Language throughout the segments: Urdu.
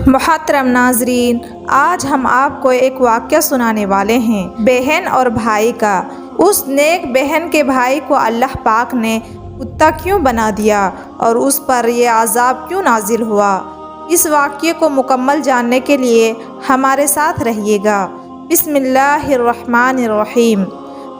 محترم ناظرین، آج ہم آپ کو ایک واقعہ سنانے والے ہیں بہن اور بھائی کا۔ اس نیک بہن کے بھائی کو اللہ پاک نے کتا کیوں بنا دیا اور اس پر یہ عذاب کیوں نازل ہوا؟ اس واقعے کو مکمل جاننے کے لیے ہمارے ساتھ رہیے گا۔ بسم اللہ الرحمن الرحیم۔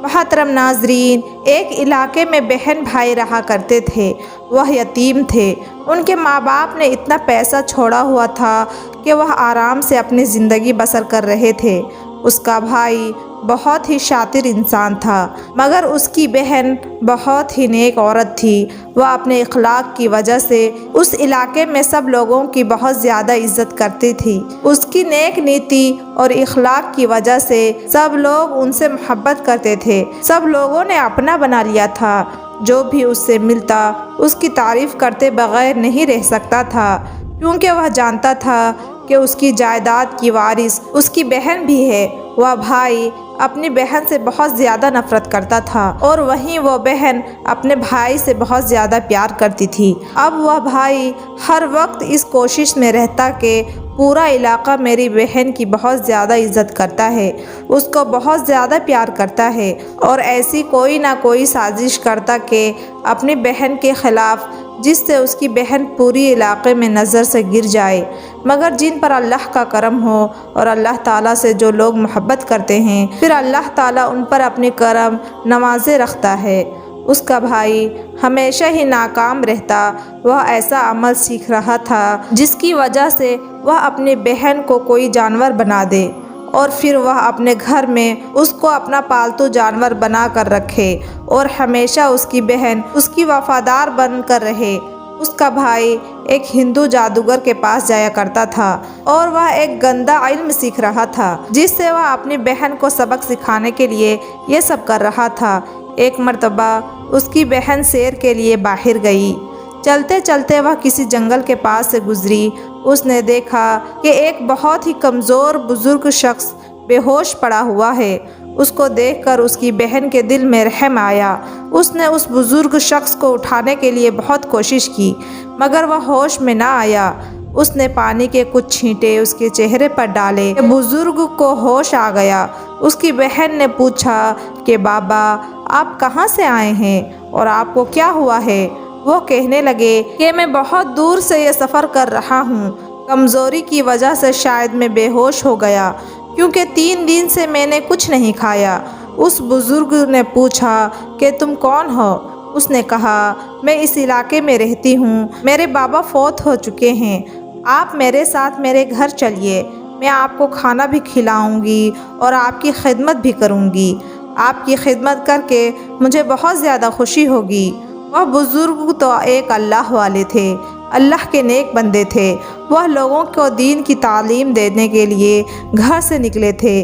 محترم ناظرین، ایک علاقے میں بہن بھائی رہا کرتے تھے۔ وہ یتیم تھے۔ ان کے ماں باپ نے اتنا پیسہ چھوڑا ہوا تھا کہ وہ آرام سے اپنی زندگی بسر کر رہے تھے۔ اس کا بھائی بہت ہی شاطر انسان تھا، مگر اس کی بہن بہت ہی نیک عورت تھی۔ وہ اپنے اخلاق کی وجہ سے اس علاقے میں سب لوگوں کی بہت زیادہ عزت کرتی تھی۔ اس کی نیک نیتی اور اخلاق کی وجہ سے سب لوگ ان سے محبت کرتے تھے۔ سب لوگوں نے اپنا بنا لیا تھا۔ جو بھی اس سے ملتا اس کی تعریف کرتے بغیر نہیں رہ سکتا تھا، کیونکہ وہ جانتا تھا کہ اس کی جائیداد کی وارث اس کی بہن بھی ہے۔ وہ بھائی اپنی بہن سے بہت زیادہ نفرت کرتا تھا اور وہیں وہ بہن اپنے بھائی سے بہت زیادہ پیار کرتی تھی۔ اب وہ بھائی ہر وقت اس کوشش میں رہتا کہ پورا علاقہ میری بہن کی بہت زیادہ عزت کرتا ہے، اس کو بہت زیادہ پیار کرتا ہے، اور ایسی کوئی نہ کوئی سازش کرتا کہ اپنی بہن کے خلاف، جس سے اس کی بہن پوری علاقے میں نظر سے گر جائے۔ مگر جن پر اللہ کا کرم ہو اور اللہ تعالیٰ سے جو لوگ محبت کرتے ہیں، پھر اللہ تعالیٰ ان پر اپنی کرم نوازے رکھتا ہے۔ اس کا بھائی ہمیشہ ہی ناکام رہتا۔ وہ ایسا عمل سیکھ رہا تھا جس کی وجہ سے وہ اپنی بہن کو کوئی جانور بنا دے اور پھر وہ اپنے گھر میں اس کو اپنا پالتو جانور بنا کر رکھے اور ہمیشہ اس کی بہن اس کی وفادار بن کر رہے۔ اس کا بھائی ایک ہندو جادوگر کے پاس جایا کرتا تھا اور وہ ایک گندا علم سیکھ رہا تھا جس سے وہ اپنی بہن کو سبق سکھانے کے لیے یہ سب کر رہا تھا۔ ایک مرتبہ اس کی بہن سیر کے لیے باہر گئی۔ چلتے چلتے وہ کسی جنگل کے پاس سے گزری۔ اس نے دیکھا کہ ایک بہت ہی کمزور بزرگ شخص بے ہوش پڑا ہوا ہے۔ اس کو دیکھ کر اس کی بہن کے دل میں رحم آیا۔ اس نے اس بزرگ شخص کو اٹھانے کے لیے بہت کوشش کی، مگر وہ ہوش میں نہ آیا۔ اس نے پانی کے کچھ چھینٹے اس کے چہرے پر ڈالے۔ بزرگ کو ہوش آ گیا۔ اس کی بہن نے پوچھا کہ بابا، آپ کہاں سے آئے ہیں اور آپ کو کیا ہوا ہے؟ وہ کہنے لگے کہ میں بہت دور سے یہ سفر کر رہا ہوں۔ کمزوری کی وجہ سے شاید میں بے ہوش ہو گیا، کیونکہ 3 دن سے میں نے کچھ نہیں کھایا۔ اس بزرگ نے پوچھا کہ تم کون ہو؟ اس نے کہا، میں اس علاقے میں رہتی ہوں، میرے بابا فوت ہو چکے ہیں۔ آپ میرے ساتھ میرے گھر چلیے، میں آپ کو کھانا بھی کھلاؤں گی اور آپ کی خدمت بھی کروں گی۔ آپ کی خدمت کر کے مجھے بہت زیادہ خوشی ہوگی۔ وہ بزرگ تو ایک اللہ والے تھے، اللہ کے نیک بندے تھے۔ وہ لوگوں کو دین کی تعلیم دینے کے لیے گھر سے نکلے تھے۔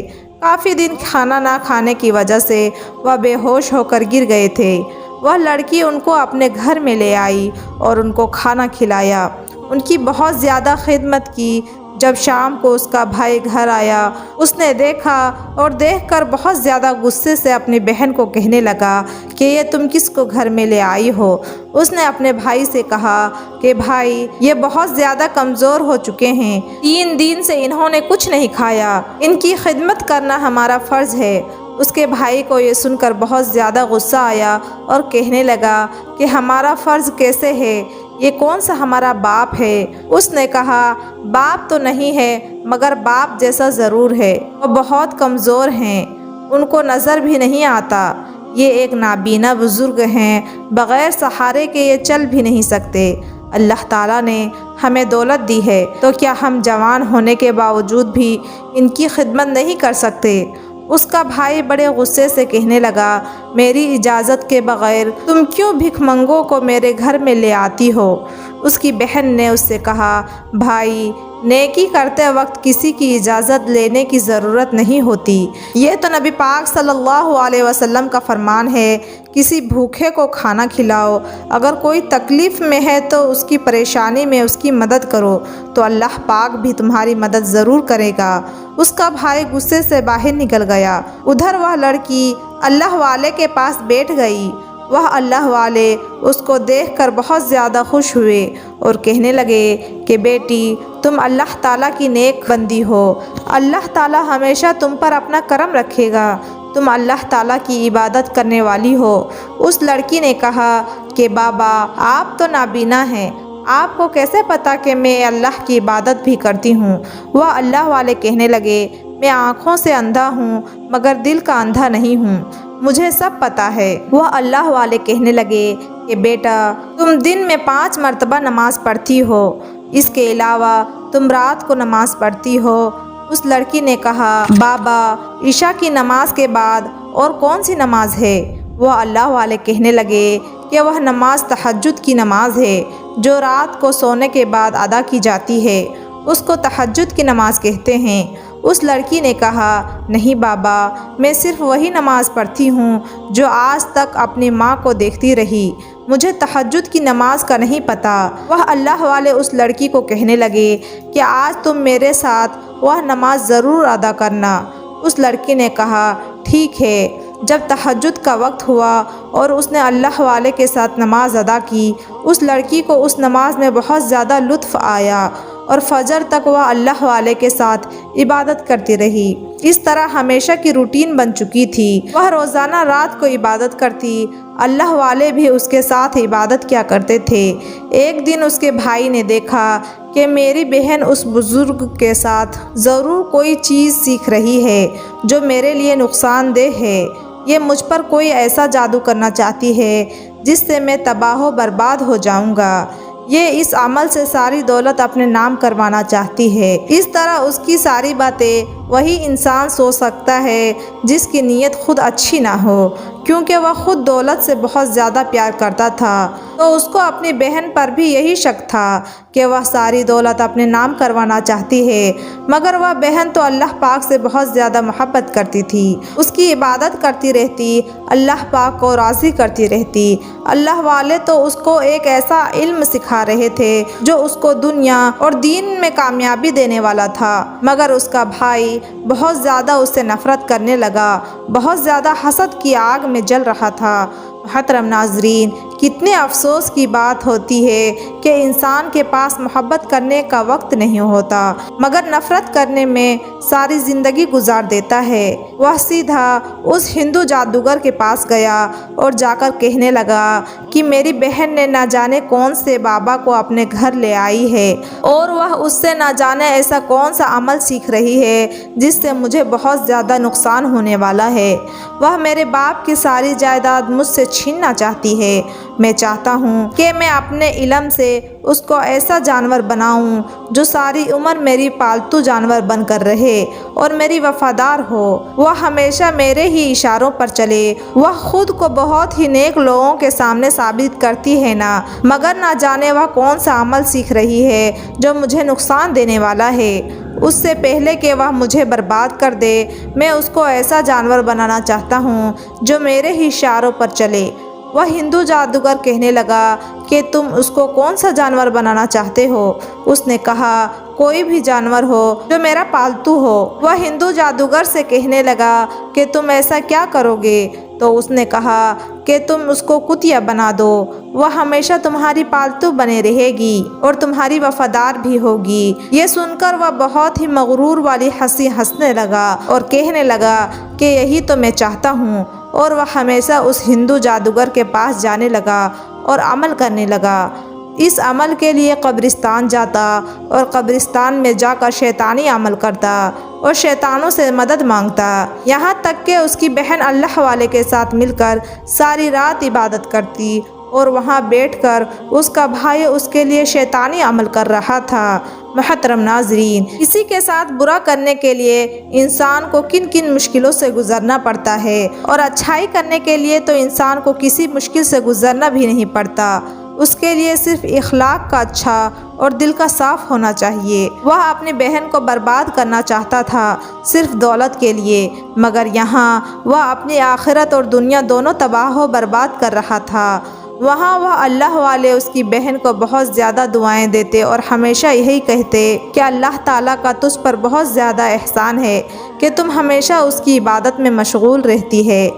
کافی دن کھانا نہ کھانے کی وجہ سے وہ بے ہوش ہو کر گر گئے تھے۔ وہ لڑکی ان کو اپنے گھر میں لے آئی اور ان کو کھانا کھلایا، ان کی بہت زیادہ خدمت کی۔ جب شام کو اس کا بھائی گھر آیا، اس نے دیکھا اور دیکھ کر بہت زیادہ غصے سے اپنی بہن کو کہنے لگا کہ یہ تم کس کو گھر میں لے آئی ہو؟ اس نے اپنے بھائی سے کہا کہ بھائی، یہ بہت زیادہ کمزور ہو چکے ہیں، 3 دن سے انہوں نے کچھ نہیں کھایا، ان کی خدمت کرنا ہمارا فرض ہے۔ اس کے بھائی کو یہ سن کر بہت زیادہ غصہ آیا اور کہنے لگا کہ ہمارا فرض کیسے ہے؟ یہ کون سا ہمارا باپ ہے؟ اس نے کہا، باپ تو نہیں ہے مگر باپ جیسا ضرور ہے۔ وہ بہت کمزور ہیں، ان کو نظر بھی نہیں آتا۔ یہ ایک نابینا بزرگ ہیں، بغیر سہارے کے یہ چل بھی نہیں سکتے۔ اللہ تعالیٰ نے ہمیں دولت دی ہے تو کیا ہم جوان ہونے کے باوجود بھی ان کی خدمت نہیں کر سکتے؟ اس کا بھائی بڑے غصے سے کہنے لگا، میری اجازت کے بغیر تم کیوں بھیک منگوں کو میرے گھر میں لے آتی ہو؟ اس کی بہن نے اس سے کہا، بھائی، نیکی کرتے وقت کسی کی اجازت لینے کی ضرورت نہیں ہوتی۔ یہ تو نبی پاک صلی اللہ علیہ وسلم کا فرمان ہے، کسی بھوکے کو کھانا کھلاؤ، اگر کوئی تکلیف میں ہے تو اس کی پریشانی میں اس کی مدد کرو، تو اللہ پاک بھی تمہاری مدد ضرور کرے گا۔ اس کا بھائی غصے سے باہر نکل گیا۔ ادھر وہ لڑکی اللہ والے کے پاس بیٹھ گئی۔ وہ اللہ والے اس کو دیکھ کر بہت زیادہ خوش ہوئے اور کہنے لگے کہ بیٹی تم اللہ تعالیٰ کی نیک بندی ہو، اللہ تعالیٰ ہمیشہ تم پر اپنا کرم رکھے گا، تم اللہ تعالیٰ کی عبادت کرنے والی ہو۔ اس لڑکی نے کہا کہ بابا آپ تو نابینا ہیں، آپ کو کیسے پتہ کہ میں اللہ کی عبادت بھی کرتی ہوں؟ وہ اللہ والے کہنے لگے میں آنکھوں سے اندھا ہوں مگر دل کا اندھا نہیں ہوں، مجھے سب پتہ ہے۔ وہ اللہ والے کہنے لگے کہ بیٹا تم دن میں 5 مرتبہ نماز پڑھتی ہو، اس کے علاوہ تم رات کو نماز پڑھتی ہو۔ اس لڑکی نے کہا بابا عشاء کی نماز کے بعد اور کون سی نماز ہے؟ وہ اللہ والے کہنے لگے کہ وہ نماز تہجد کی نماز ہے جو رات کو سونے کے بعد ادا کی جاتی ہے، اس کو تہجد کی نماز کہتے ہیں۔ اس لڑکی نے کہا نہیں بابا میں صرف وہی نماز پڑھتی ہوں جو آج تک اپنی ماں کو دیکھتی رہی، مجھے تہجد کی نماز کا نہیں پتہ۔ وہ اللہ والے اس لڑکی کو کہنے لگے کہ آج تم میرے ساتھ وہ نماز ضرور ادا کرنا۔ اس لڑکی نے کہا ٹھیک ہے۔ جب تہجد کا وقت ہوا اور اس نے اللہ والے کے ساتھ نماز ادا کی، اس لڑکی کو اس نماز میں بہت زیادہ لطف آیا اور فجر تک وہ اللہ والے کے ساتھ عبادت کرتی رہی۔ اس طرح ہمیشہ کی روٹین بن چکی تھی، وہ روزانہ رات کو عبادت کرتی، اللہ والے بھی اس کے ساتھ عبادت کیا کرتے تھے۔ ایک دن اس کے بھائی نے دیکھا کہ میری بہن اس بزرگ کے ساتھ ضرور کوئی چیز سیکھ رہی ہے جو میرے لیے نقصان دہ ہے، یہ مجھ پر کوئی ایسا جادو کرنا چاہتی ہے جس سے میں تباہ و برباد ہو جاؤں گا، یہ اس عمل سے ساری دولت اپنے نام کروانا چاہتی ہے۔ اس طرح اس کی ساری باتیں وہی انسان سوچ سکتا ہے جس کی نیت خود اچھی نہ ہو، کیونکہ وہ خود دولت سے بہت زیادہ پیار کرتا تھا، تو اس کو اپنی بہن پر بھی یہی شک تھا کہ وہ ساری دولت اپنے نام کروانا چاہتی ہے، مگر وہ بہن تو اللہ پاک سے بہت زیادہ محبت کرتی تھی، اس کی عبادت کرتی رہتی، اللہ پاک کو راضی کرتی رہتی۔ اللہ والے تو اس کو ایک ایسا علم سکھا رہے تھے جو اس کو دنیا اور دین میں کامیابی دینے والا تھا، مگر اس کا بھائی بہت زیادہ اس سے نفرت کرنے لگا، بہت زیادہ حسد کی آگ میں جل رہا تھا۔ محترم ناظرین، کتنے افسوس کی بات ہوتی ہے کہ انسان کے پاس محبت کرنے کا وقت نہیں ہوتا مگر نفرت کرنے میں ساری زندگی گزار دیتا ہے۔ وہ سیدھا اس ہندو جادوگر کے پاس گیا اور جا کر کہنے لگا کہ میری بہن نے نہ جانے کون سے بابا کو اپنے گھر لے آئی ہے اور وہ اس سے نہ جانے ایسا کون سا عمل سیکھ رہی ہے جس سے مجھے بہت زیادہ نقصان ہونے والا ہے۔ وہ میرے باپ کی ساری جائیداد مجھ سے چھیننا چاہتی ہے۔ میں چاہتا ہوں کہ میں اپنے علم سے اس کو ایسا جانور بناؤں جو ساری عمر میری پالتو جانور بن کر رہے اور میری وفادار ہو، وہ ہمیشہ میرے ہی اشاروں پر چلے۔ وہ خود کو بہت ہی نیک لوگوں کے سامنے ثابت کرتی ہے نا، مگر نہ جانے وہ کون سا عمل سیکھ رہی ہے جو مجھے نقصان دینے والا ہے۔ اس سے پہلے کہ وہ مجھے برباد کر دے، میں اس کو ایسا جانور بنانا چاہتا ہوں جو میرے ہی اشاروں پر چلے۔ وہ ہندو جادوگر کہنے لگا کہ تم اس کو کون سا جانور بنانا چاہتے ہو؟ اس نے کہا کوئی بھی جانور ہو جو میرا پالتو ہو۔ وہ ہندو جادوگر سے کہنے لگا کہ تم ایسا کیا کرو گے؟ تو اس نے کہا کہ تم اس کو کتیا بنا دو، وہ ہمیشہ تمہاری پالتو بنے رہے گی اور تمہاری وفادار بھی ہوگی۔ یہ سن کر وہ بہت ہی مغرور والی ہنسی ہنسنے لگا اور کہنے لگا کہ یہی تو میں چاہتا ہوں، اور وہ ہمیشہ اس ہندو جادوگر کے پاس جانے لگا اور عمل کرنے لگا۔ اس عمل کے لیے قبرستان جاتا اور قبرستان میں جا کر شیطانی عمل کرتا اور شیطانوں سے مدد مانگتا، یہاں تک کہ اس کی بہن اللہ والے کے ساتھ مل کر ساری رات عبادت کرتی اور وہاں بیٹھ کر اس کا بھائی اس کے لیے شیطانی عمل کر رہا تھا۔ محترم ناظرین، کسی کے ساتھ برا کرنے کے لیے انسان کو کن کن مشکلوں سے گزرنا پڑتا ہے، اور اچھائی کرنے کے لیے تو انسان کو کسی مشکل سے گزرنا بھی نہیں پڑتا، اس کے لیے صرف اخلاق کا اچھا اور دل کا صاف ہونا چاہیے۔ وہ اپنی بہن کو برباد کرنا چاہتا تھا صرف دولت کے لیے، مگر یہاں وہ اپنی آخرت اور دنیا دونوں تباہ و برباد کر رہا تھا۔ وہاں وہ اللہ والے اس کی بہن کو بہت زیادہ دعائیں دیتے اور ہمیشہ یہی کہتے کہ اللہ تعالیٰ کا تجھ پر بہت زیادہ احسان ہے کہ تم ہمیشہ اس کی عبادت میں مشغول رہتی ہے۔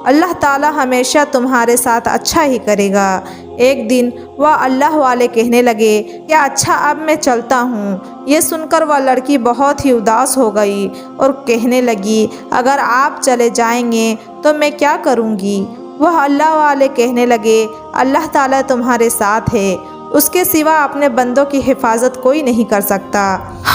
اللہ تعالی ہمیشہ تمہارے ساتھ اچھا ہی کرے گا۔ ایک دن وہ اللہ والے کہنے لگے کہ اچھا اب میں چلتا ہوں۔ یہ سن کر وہ لڑکی بہت ہی اداس ہو گئی اور کہنے لگی اگر آپ چلے جائیں گے تو میں کیا کروں گی؟ وہ اللہ والے کہنے لگے اللہ تعالیٰ تمہارے ساتھ ہے، اس کے سوا اپنے بندوں کی حفاظت کوئی نہیں کر سکتا۔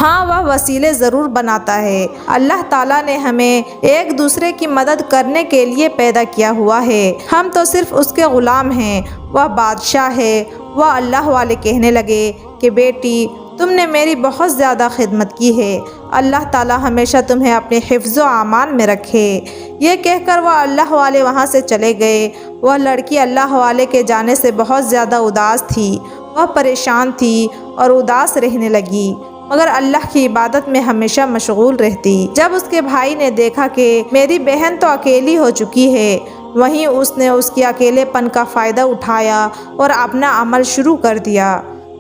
ہاں وہ وسیلے ضرور بناتا ہے۔ اللہ تعالیٰ نے ہمیں ایک دوسرے کی مدد کرنے کے لیے پیدا کیا ہوا ہے، ہم تو صرف اس کے غلام ہیں، وہ بادشاہ ہے۔ وہ اللہ والے کہنے لگے کہ بیٹی تم نے میری بہت زیادہ خدمت کی ہے، اللہ تعالیٰ ہمیشہ تمہیں اپنے حفظ و امان میں رکھے۔ یہ کہہ کر وہ اللہ والے وہاں سے چلے گئے۔ وہ لڑکی اللہ والے کے جانے سے بہت زیادہ اداس تھی، وہ پریشان تھی اور اداس رہنے لگی، مگر اللہ کی عبادت میں ہمیشہ مشغول رہتی۔ جب اس کے بھائی نے دیکھا کہ میری بہن تو اکیلی ہو چکی ہے، وہیں اس نے اس کے اکیلے پن کا فائدہ اٹھایا اور اپنا عمل شروع کر دیا۔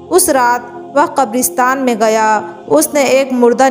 اس رات وہ قبرستان میں گیا، اس نے ایک مردہ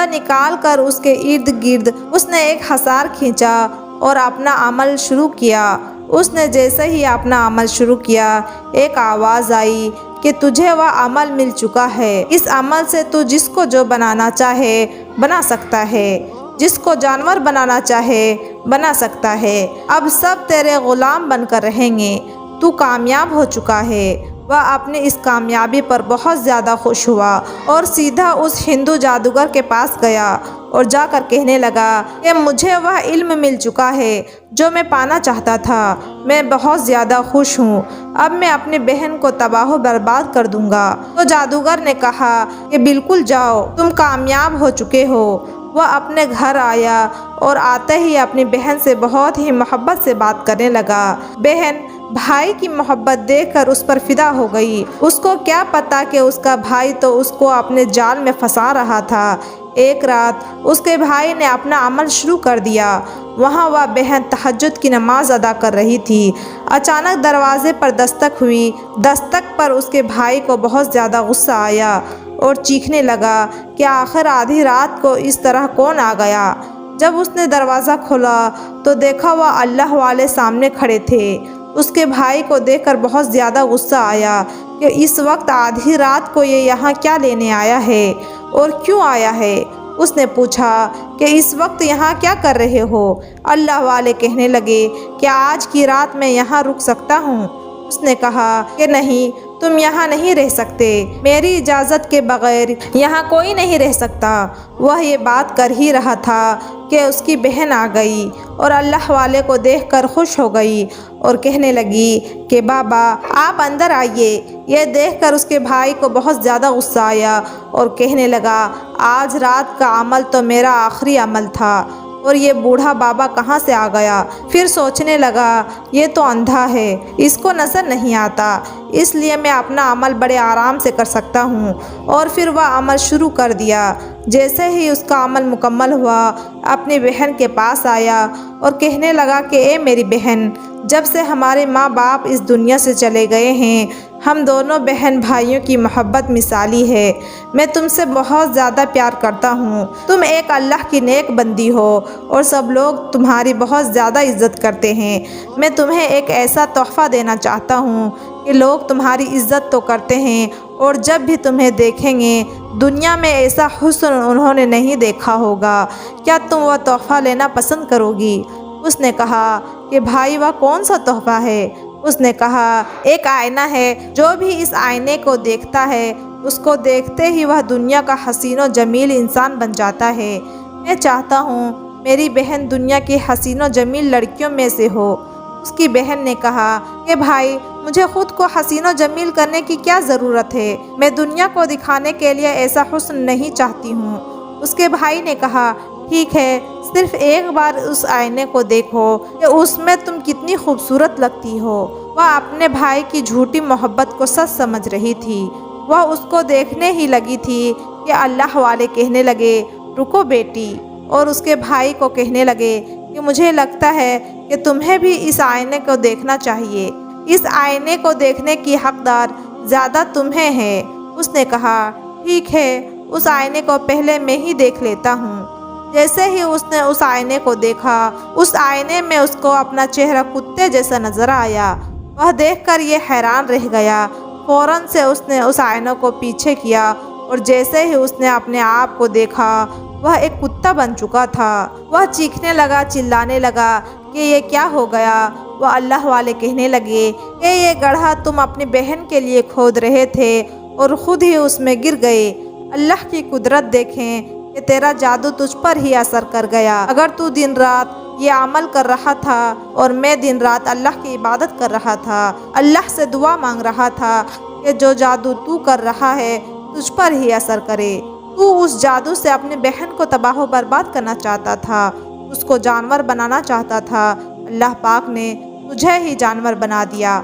نکال کر اس کے ارد گرد اس نے ایک حصار کھینچا اور اپنا عمل شروع کیا۔ اس نے جیسے ہی اپنا عمل شروع کیا، ایک آواز آئی کہ تجھے وہ عمل مل چکا ہے، اس عمل سے تو جس کو جو بنانا چاہے بنا سکتا ہے، جس کو جانور بنانا چاہے بنا سکتا ہے، اب سب تیرے غلام بن کر رہیں گے، تو کامیاب ہو چکا ہے۔ وہ اپنی اس کامیابی پر بہت زیادہ خوش ہوا اور سیدھا اس ہندو جادوگر کے پاس گیا اور جا کر کہنے لگا کہ مجھے وہ علم مل چکا ہے جو میں پانا چاہتا تھا، میں بہت زیادہ خوش ہوں، اب میں اپنی بہن کو تباہ و برباد کر دوں گا۔ تو جادوگر نے کہا کہ بالکل جاؤ، تم کامیاب ہو چکے ہو۔ وہ اپنے گھر آیا اور آتے ہی اپنی بہن سے بہت ہی محبت سے بات کرنے لگا۔ بہن بھائی کی محبت دیکھ کر اس پر فدا ہو گئی۔ اس کو کیا پتا کہ اس کا بھائی تو اس کو اپنے جال میں پھنسا رہا تھا۔ ایک رات اس کے بھائی نے اپنا عمل شروع کر دیا۔ وہاں وہ بہن تہجد کی نماز ادا کر رہی تھی۔ اچانک دروازے پر دستک ہوئی۔ دستک پر اس کے بھائی کو بہت زیادہ غصہ آیا اور چیخنے لگا کہ آخر آدھی رات کو اس طرح کون آ گیا؟ جب اس نے دروازہ کھولا تو دیکھا وہ اللہ والے سامنے کھڑے تھے۔ اس کے بھائی کو دیکھ کر بہت زیادہ غصہ آیا کہ اس وقت آدھی رات کو یہ یہاں کیا لینے آیا ہے اور کیوں آیا ہے؟ اس نے پوچھا کہ اس وقت یہاں کیا کر رہے ہو؟ اللہ والے کہنے لگے کہ آج کی رات میں یہاں رک سکتا ہوں؟ اس نے کہا کہ نہیں، تم یہاں نہیں رہ سکتے، میری اجازت کے بغیر یہاں کوئی نہیں رہ سکتا۔ وہ یہ بات کر ہی رہا تھا کہ اس کی بہن آ گئی اور اللہ والے کو دیکھ کر خوش ہو گئی اور کہنے لگی کہ بابا آپ اندر آئیے۔ یہ دیکھ کر اس کے بھائی کو بہت زیادہ غصہ آیا اور کہنے لگا آج رات کا عمل تو میرا آخری عمل تھا اور یہ بوڑھا بابا کہاں سے آ گیا؟ پھر سوچنے لگا یہ تو اندھا ہے، اس کو نظر نہیں آتا، اس لیے میں اپنا عمل بڑے آرام سے کر سکتا ہوں۔ اور پھر وہ عمل شروع کر دیا۔ جیسے ہی اس کا عمل مکمل ہوا، اپنی بہن کے پاس آیا اور کہنے لگا کہ اے میری بہن، جب سے ہمارے ماں باپ اس دنیا سے چلے گئے ہیں، ہم دونوں بہن بھائیوں کی محبت مثالی ہے۔ میں تم سے بہت زیادہ پیار کرتا ہوں، تم ایک اللہ کی نیک بندی ہو اور سب لوگ تمہاری بہت زیادہ عزت کرتے ہیں۔ میں تمہیں ایک ایسا تحفہ دینا چاہتا ہوں کہ لوگ تمہاری عزت تو کرتے ہیں اور جب بھی تمہیں دیکھیں گے دنیا میں ایسا حسن انہوں نے نہیں دیکھا ہوگا۔ کیا تم وہ تحفہ لینا پسند کرو گی؟ اس نے کہا کہ بھائی وہ کون سا تحفہ ہے؟ اس نے کہا ایک آئینہ ہے، جو بھی اس آئینے کو دیکھتا ہے اس کو دیکھتے ہی وہ دنیا کا حسین و جمیل انسان بن جاتا ہے۔ میں چاہتا ہوں میری بہن دنیا کی حسین و جمیل لڑکیوں میں سے ہو۔ اس کی بہن نے کہا کہ بھائی مجھے خود کو حسین و جمیل کرنے کی کیا ضرورت ہے؟ میں دنیا کو دکھانے کے لیے ایسا حسن نہیں چاہتی ہوں۔ اس کے بھائی نے کہا ٹھیک ہے، صرف ایک بار اس آئینے کو دیکھو کہ اس میں تم کتنی خوبصورت لگتی ہو۔ وہ اپنے بھائی کی جھوٹی محبت کو سچ سمجھ رہی تھی۔ وہ اس کو دیکھنے ہی لگی تھی کہ اللہ والے کہنے لگے رکو بیٹی، اور اس کے بھائی کو کہنے لگے کہ مجھے لگتا ہے کہ تمہیں بھی اس آئینے کو دیکھنا چاہیے، اس آئینے کو دیکھنے کی حقدار زیادہ تمہیں ہے۔ اس نے کہا ٹھیک ہے، اس آئینے کو پہلے میں ہی دیکھ لیتا ہوں۔ جیسے ہی اس نے اس آئینے کو دیکھا، اس آئینے میں اس کو اپنا چہرہ کتے جیسا نظر آیا۔ وہ دیکھ کر یہ حیران رہ گیا۔ فوراً سے اس نے اس آئینے کو پیچھے کیا اور جیسے ہی اس نے اپنے آپ کو دیکھا وہ ایک کتا بن چکا تھا۔ وہ چیخنے لگا، چلانے لگا کہ یہ کیا ہو گیا۔ وہ اللہ والے کہنے لگے کہ یہ گڑھا تم اپنی بہن کے لیے کھود رہے تھے اور خود ہی اس میں گر گئے۔ اللہ کی قدرت دیکھیں کہ تیرا جادو تجھ پر ہی اثر کر گیا۔ اگر تو دن رات یہ عمل کر رہا تھا اور میں دن رات اللہ کی عبادت کر رہا تھا، اللہ سے دعا مانگ رہا تھا کہ جو جادو تو کر رہا ہے تجھ پر ہی اثر کرے۔ تو اس جادو سے اپنی بہن کو تباہ و برباد کرنا چاہتا تھا، اس کو جانور بنانا چاہتا تھا۔ اللہ پاک نے تجھے ہی جانور بنا دیا۔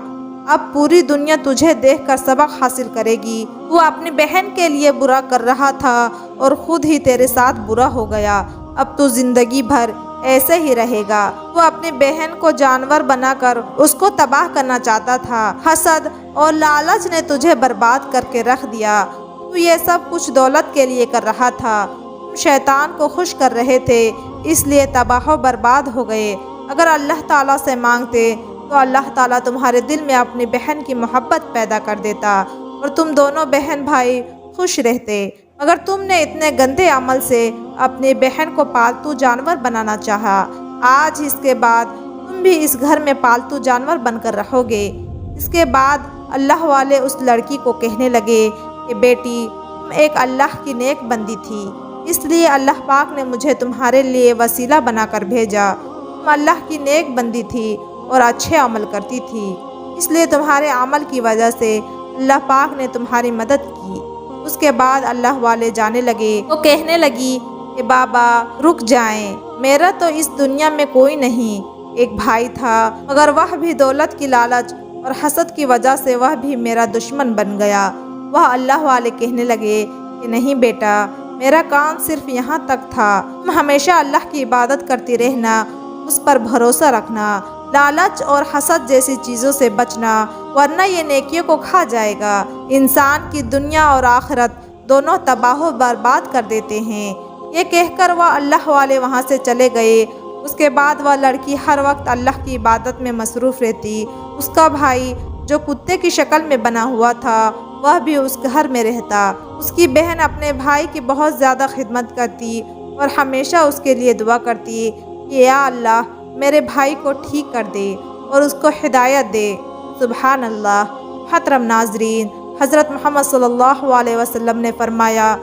اب پوری دنیا تجھے دیکھ کر سبق حاصل کرے گی۔ تو اپنی بہن کے لیے برا کر رہا تھا اور خود ہی تیرے ساتھ برا ہو گیا۔ اب تو زندگی بھر ایسے ہی رہے گا۔ تو اپنی بہن کو جانور بنا کر اس کو تباہ کرنا چاہتا تھا۔ حسد اور لالچ نے تجھے برباد کر کے رکھ دیا۔ تو یہ سب کچھ دولت کے لیے کر رہا تھا۔ تم شیطان کو خوش کر رہے تھے، اس لیے تباہ و برباد ہو گئے۔ اگر اللہ تعالیٰ سے مانگتے تو اللہ تعالیٰ تمہارے دل میں اپنی بہن کی محبت پیدا کر دیتا اور تم دونوں بہن بھائی خوش رہتے۔ مگر تم نے اتنے گندے عمل سے اپنی بہن کو پالتو جانور بنانا چاہا۔ آج اس کے بعد تم بھی اس گھر میں پالتو جانور بن کر رہو گے۔ اس کے بعد اللہ والے اس لڑکی کو کہنے لگے کہ بیٹی، تم ایک اللہ کی نیک بندی تھی، اس لیے اللہ پاک نے مجھے تمہارے لیے وسیلہ بنا کر بھیجا۔ تم اللہ کی نیک بندی تھی اور اچھے عمل کرتی تھی، اس لیے تمہارے عمل کی وجہ سے اللہ پاک نے تمہاری مدد کی۔ اس کے بعد اللہ والے جانے لگے۔ وہ کہنے لگی کہ بابا رک جائیں، میرا تو اس دنیا میں کوئی نہیں۔ ایک بھائی تھا مگر وہ بھی دولت کی لالچ اور حسد کی وجہ سے وہ بھی میرا دشمن بن گیا۔ وہ اللہ والے کہنے لگے کہ نہیں بیٹا، میرا کام صرف یہاں تک تھا۔ تم ہمیشہ اللہ کی عبادت کرتی رہنا، اس پر بھروسہ رکھنا، لالچ اور حسد جیسی چیزوں سے بچنا، ورنہ یہ نیکیوں کو کھا جائے گا۔ انسان کی دنیا اور آخرت دونوں تباہ و برباد کر دیتے ہیں۔ یہ کہہ کر وہ اللہ والے وہاں سے چلے گئے۔ اس کے بعد وہ لڑکی ہر وقت اللہ کی عبادت میں مصروف رہتی۔ اس کا بھائی جو کتے کی شکل میں بنا ہوا تھا وہ بھی اس گھر میں رہتا۔ اس کی بہن اپنے بھائی کی بہت زیادہ خدمت کرتی اور ہمیشہ اس کے لیے دعا کرتی کہ یا اللہ میرے بھائی کو ٹھیک کر دے اور اس کو ہدایت دے۔ سبحان اللہ۔ محترم ناظرین، حضرت محمد صلی اللہ علیہ وسلم نے فرمایا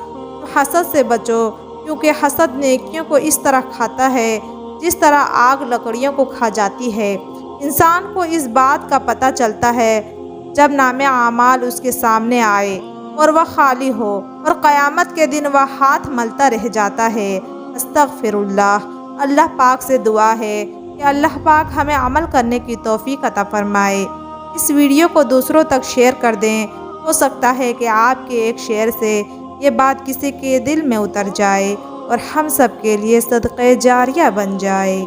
حسد سے بچو، کیونکہ حسد نیکیوں کو اس طرح کھاتا ہے جس طرح آگ لکڑیوں کو کھا جاتی ہے۔ انسان کو اس بات کا پتہ چلتا ہے جب نام اعمال اس کے سامنے آئے اور وہ خالی ہو، اور قیامت کے دن وہ ہاتھ ملتا رہ جاتا ہے۔ استغفر اللہ۔ اللہ پاک سے دعا ہے کہ اللہ پاک ہمیں عمل کرنے کی توفیق عطا فرمائے۔ اس ویڈیو کو دوسروں تک شیئر کر دیں، ہو سکتا ہے کہ آپ کے ایک شیئر سے یہ بات کسی کے دل میں اتر جائے اور ہم سب کے لیے صدقہ جاریہ بن جائے۔